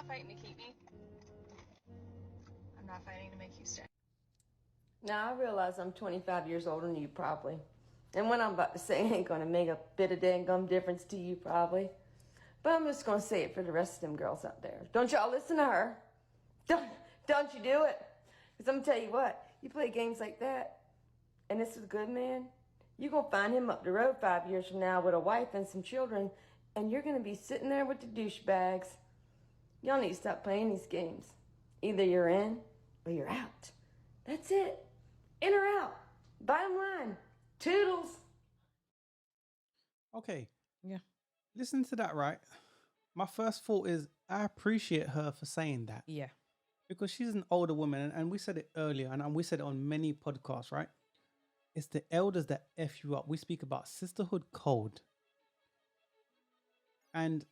not fighting to keep me. I'm not fighting to make you stay. Now, I realize I'm 25 years older than you, probably. And what I'm about to say ain't gonna make a bit of dang-gum difference to you, probably. But I'm just gonna say it for the rest of them girls out there. Don't y'all listen to her. Don't you do it. Because I'm gonna tell you what, you play games like that, and this is a good man, you're gonna find him up the road 5 years from now with a wife and some children, and you're gonna be sitting there with the douchebags. Y'all need to stop playing these games. Either you're in or you're out. That's it. In or out. Bottom line. Toodles. Okay. Yeah. Listen to that, right? My first thought is I appreciate her for saying that. Yeah. Because she's an older woman, and we said it earlier, and we said it on many podcasts, right? It's the elders that F you up. We speak about sisterhood code. And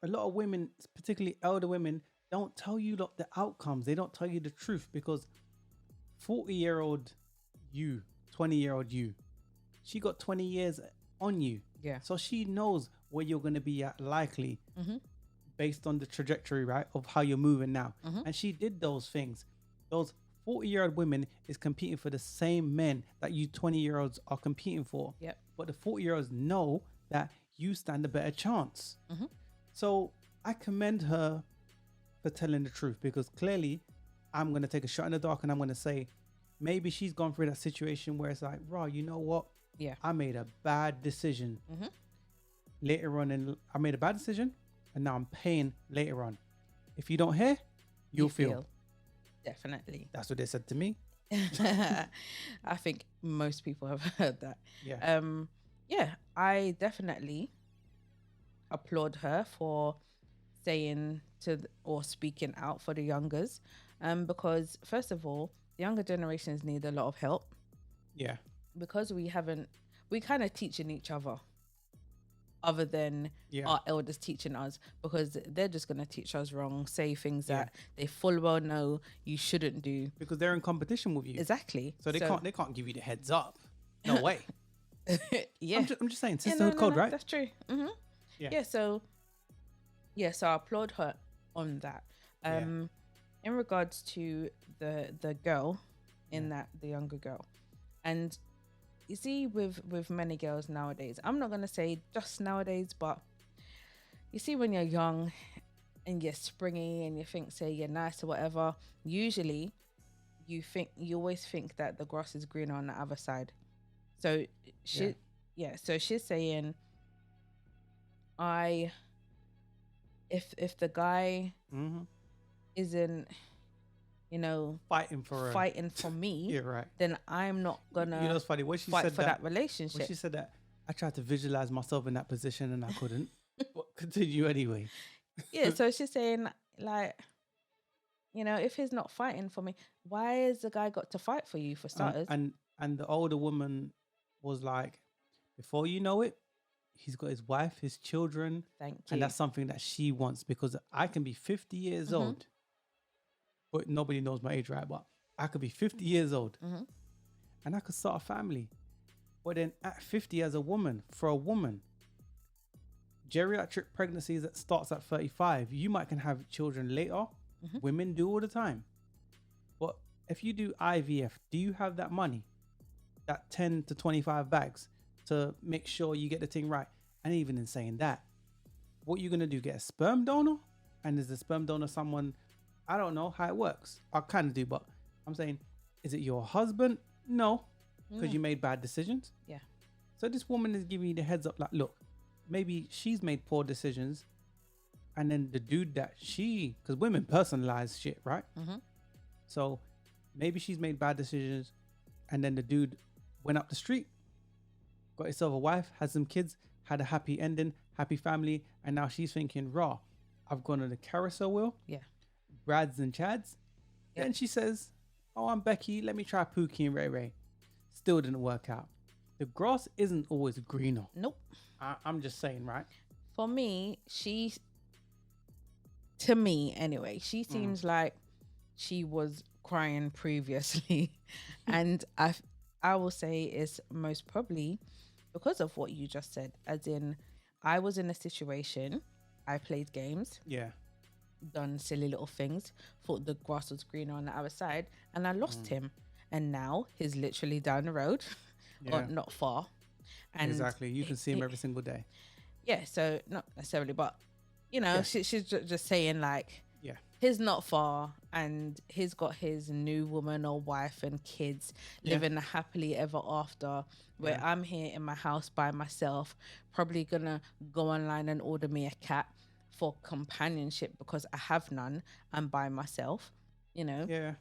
a lot of women, particularly elder women, don't tell you the outcomes. They don't tell you the truth, because 40-year-old you, 20-year-old you, she got 20 years on you. Yeah. So she knows where you're going to be at likely based on the trajectory, right, of how you're moving now. And she did those things. Those 40-year-old women is competing for the same men that you 20-year-olds are competing for. Yep. But the 40-year-olds know that you stand a better chance. So I commend her for telling the truth, because clearly I'm going to take a shot in the dark and I'm going to say, maybe she's gone through that situation where it's like, raw, you know what? Yeah. I made a bad decision later on, and I made a bad decision, and now I'm paying later on. If you don't hear, you'll feel. Definitely. That's what they said to me. I think most people have heard that. Yeah. Yeah, I definitely applaud her for saying or speaking out for the youngers, because first of all, the younger generations need a lot of help, Yeah. because we kind of teaching each other than our elders teaching us, because they're just going to teach us wrong, say things that they full well know you shouldn't do, Because they're in competition with you. exactly. So they can't give you the heads up. No way. Yeah, I'm just saying, sisterhood code, right? That's true. Yeah. So I applaud her on that. In regards to the girl in that, the younger girl, and you see with many girls nowadays, I'm not gonna say just nowadays, but you see when you're young and you're springy and you think, say, you're nice or whatever, usually you always think that the grass is greener on the other side. So so she's saying, if the guy isn't, fighting for me, Yeah, right. then I'm not gonna, You know, it's funny when she fight said for that relationship. When she said that, I tried to visualize myself in that position and I couldn't. But continue anyway. Yeah, so she's saying, like, if he's not fighting for me, why has the guy got to fight for you, for starters? And the older woman was like, before you know it, he's got his wife, his children. Thank you. And that's something that she wants, because I can be 50 years old, but nobody knows my age, right? But I could be 50 years old and I could start a family. But then at 50 as a woman, for a woman, geriatric pregnancies that starts at 35, you might can have children later. Women do all the time. But if you do IVF, do you have that money, that 10 to 25 bags to make sure you get the thing right? And even in saying that, what you're going to do, get a sperm donor? And is the sperm donor someone, I don't know how it works. I kind of do, but I'm saying, is it your husband? No, because you made bad decisions. Yeah. So this woman is giving you the heads up, like, look, maybe she's made poor decisions. And then the dude that because women personalize shit, right? So maybe she's made bad decisions. And then the dude went up the street, got himself a wife, had some kids, had a happy ending, happy family. And now she's thinking, raw, I've gone on the carousel wheel. Yeah. Brads and Chads. Yeah. Then she says, oh, I'm Becky. Let me try Pookie and Ray Ray. Still didn't work out. The grass isn't always greener. Nope. I'm just saying, right? For me, to me anyway, she seems like she was crying previously. And I will say it's most probably because of what you just said, as in I was in a situation, I played games. Yeah. done silly little things, thought the grass was greener on the other side, and I lost him. And now he's literally down the road, or Yeah. not far. And Exactly. You can see him every single day. yeah, so not necessarily, but Yeah. she's just saying like, Yeah. he's not far, and he's got his new woman or wife and kids Yeah. living a happily ever after, where Yeah. I'm here in my house by myself, probably gonna go online and order me a cat for companionship because I have none. I'm by myself, Yeah.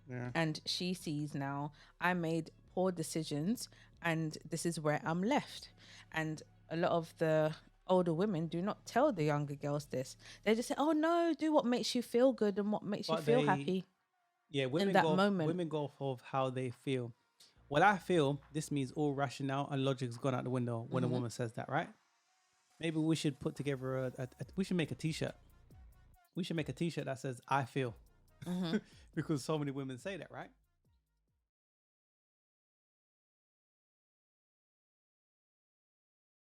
Yeah. and she sees now I made poor decisions, and this is where I'm left. And a lot of the older women do not tell the younger girls this. They just say, oh no, do what makes you feel good and what makes you But feel happy Yeah, in that moment. women go off of how they feel. Well, I feel this means all rationale and logic's gone out the window when a woman says that, right? Maybe we should put together we should make a t-shirt. We should make a t-shirt that says I feel. Because so many women say that, right?